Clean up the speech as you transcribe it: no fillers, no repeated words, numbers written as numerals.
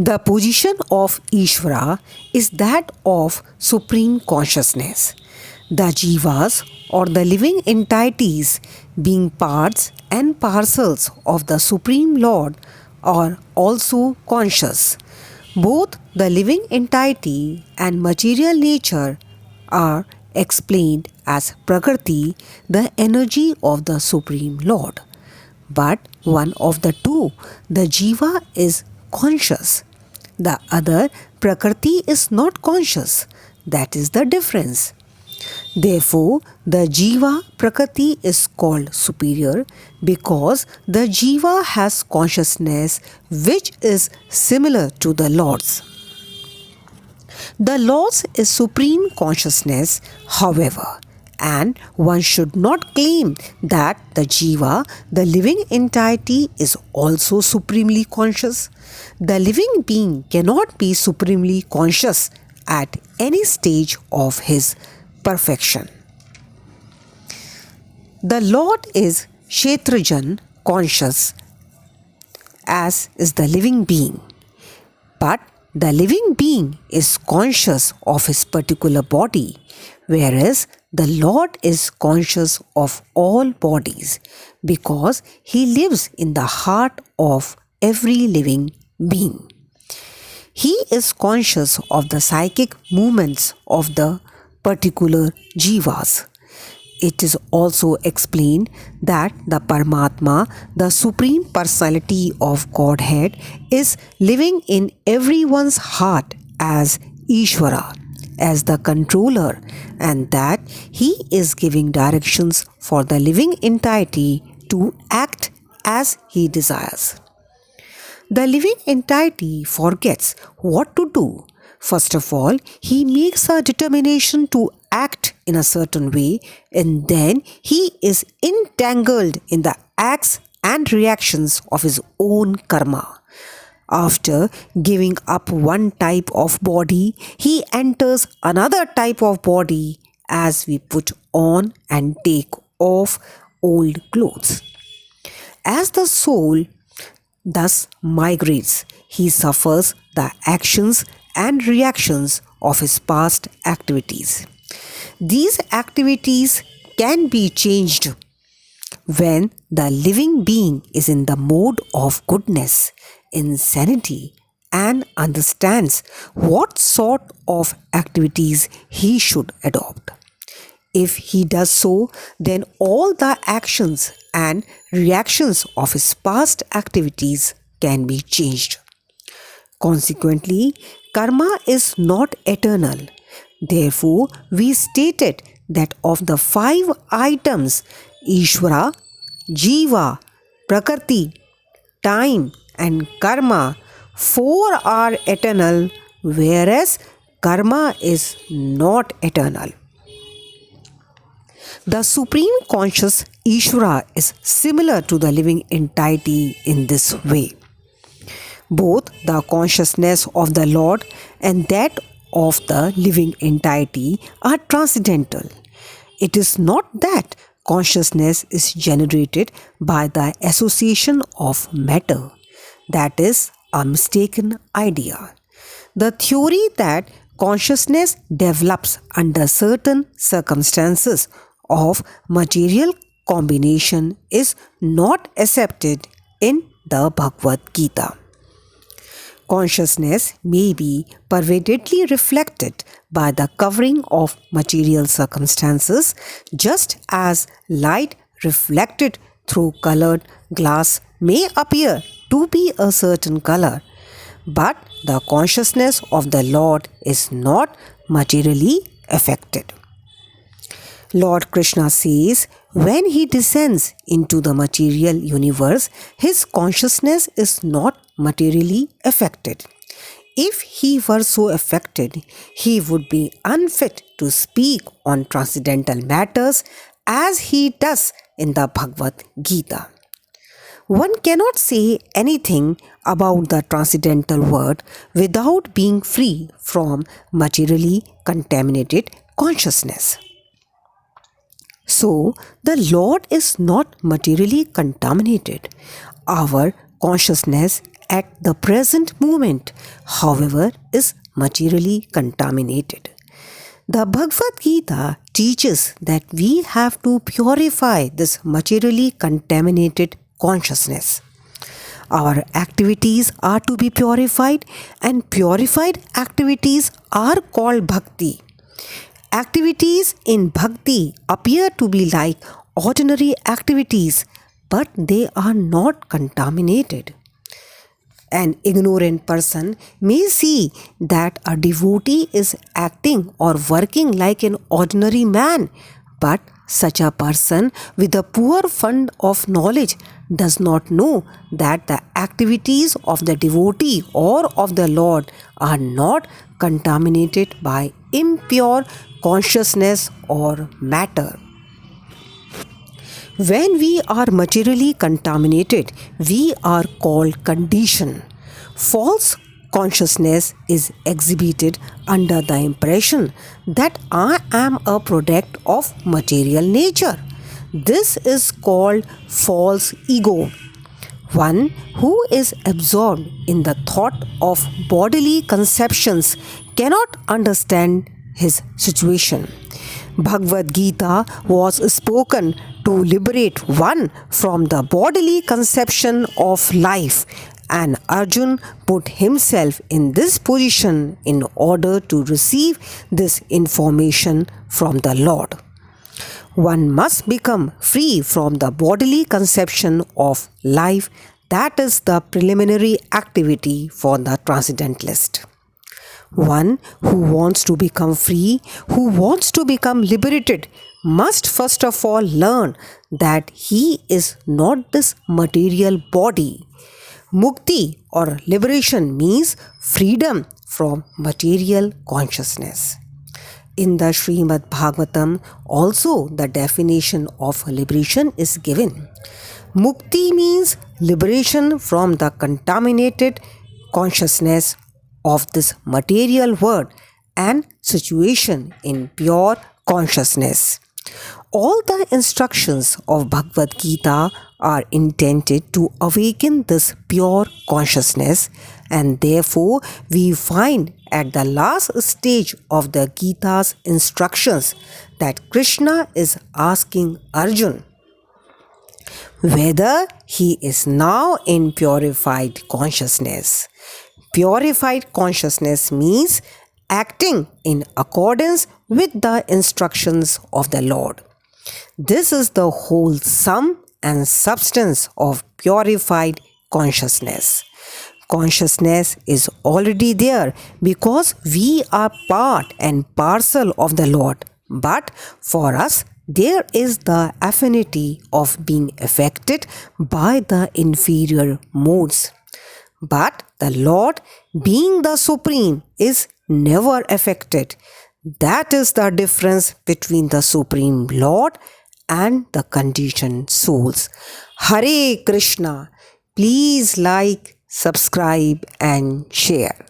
The position of Ishvara is that of supreme consciousness. The jivas or the living entities, being parts and parcels of the Supreme Lord, are also conscious. Both the living entity and material nature are explained as Prakriti, the energy of the Supreme Lord. But one of the two, the jiva, is conscious. The other, Prakriti, is not conscious. That is the difference. Therefore, the Jiva Prakriti is called superior because the Jiva has consciousness which is similar to the Lord's. The Lord's is supreme consciousness, however, and one should not claim that the Jiva, the living entity, is also supremely conscious. The living being cannot be supremely conscious at any stage of his perfection. The Lord is Kshetrajan conscious, as is the living being. But the living being is conscious of his particular body, whereas the Lord is conscious of all bodies because he lives in the heart of every living being. He is conscious of the psychic movements of the particular jivas. It is also explained that the Paramatma, the Supreme Personality of Godhead, is living in everyone's heart as Ishvara, as the controller, and that he is giving directions for the living entity to act as he desires. The living entity forgets what to do. First of all, he makes a determination to act in a certain way, and then he is entangled in the acts and reactions of his own karma. After giving up one type of body, he enters another type of body as we put on and take off old clothes. As the soul thus migrates, he suffers the actions and reactions of his past activities. These activities can be changed when the living being is in the mode of goodness, insanity, and understands what sort of activities he should adopt. If he does so, then all the actions and reactions of his past activities can be changed. Consequently, karma is not eternal. Therefore, we stated that of the 5 items, Ishvara, Jiva, Prakriti, time, and karma, 4 are eternal, whereas karma is not eternal. The Supreme Conscious Ishvara is similar to the living entity in this way. Both the consciousness of the Lord and that of the living entity are transcendental. It is not that consciousness is generated by the association of matter. That is a mistaken idea. The theory that consciousness develops under certain circumstances of material combination is not accepted in the Bhagavad Gita. Consciousness may be pervadedly reflected by the covering of material circumstances, just as light reflected through colored glass may appear to be a certain color, but the consciousness of the Lord is not materially affected. Lord Krishna says, when he descends into the material universe, his consciousness is not materially affected. If he were so affected, he would be unfit to speak on transcendental matters as he does in the Bhagavad Gita. One cannot say anything about the transcendental world without being free from materially contaminated consciousness. So, the Lord is not materially contaminated. Our consciousness at the present moment, however, is materially contaminated. The Bhagavad Gita teaches that we have to purify this materially contaminated consciousness. Our activities are to be purified, and purified activities are called bhakti. Activities in bhakti appear to be like ordinary activities, but they are not contaminated. An ignorant person may see that a devotee is acting or working like an ordinary man, but such a person with a poor fund of knowledge does not know that the activities of the devotee or of the Lord are not contaminated by impure consciousness or matter. When we are materially contaminated, we are called conditioned. False consciousness is exhibited under the impression that I am a product of material nature. This is called false ego. One who is absorbed in the thought of bodily conceptions cannot understand his situation. Bhagavad Gita was spoken to liberate one from the bodily conception of life, and Arjun put himself in this position in order to receive this information from the Lord. One must become free from the bodily conception of life. That is the preliminary activity for the transcendentalist. One who wants to become free, who wants to become liberated, must first of all learn that he is not this material body. Mukti or liberation means freedom from material consciousness. In the Srimad Bhagavatam, also the definition of liberation is given. Mukti means liberation from the contaminated consciousness of this material world and situation in pure consciousness. All the instructions of Bhagavad Gita are intended to awaken this pure consciousness, and therefore we find at the last stage of the Gita's instructions that Krishna is asking Arjun whether he is now in purified consciousness. Purified consciousness means acting in accordance with the instructions of the Lord. This is the whole sum and substance of purified consciousness. Consciousness is already there because we are part and parcel of the Lord. But for us, there is the affinity of being affected by the inferior modes. But the Lord, being the Supreme, is never affected. That is the difference between the Supreme Lord and the conditioned souls. Hare Krishna. Please like, subscribe and share.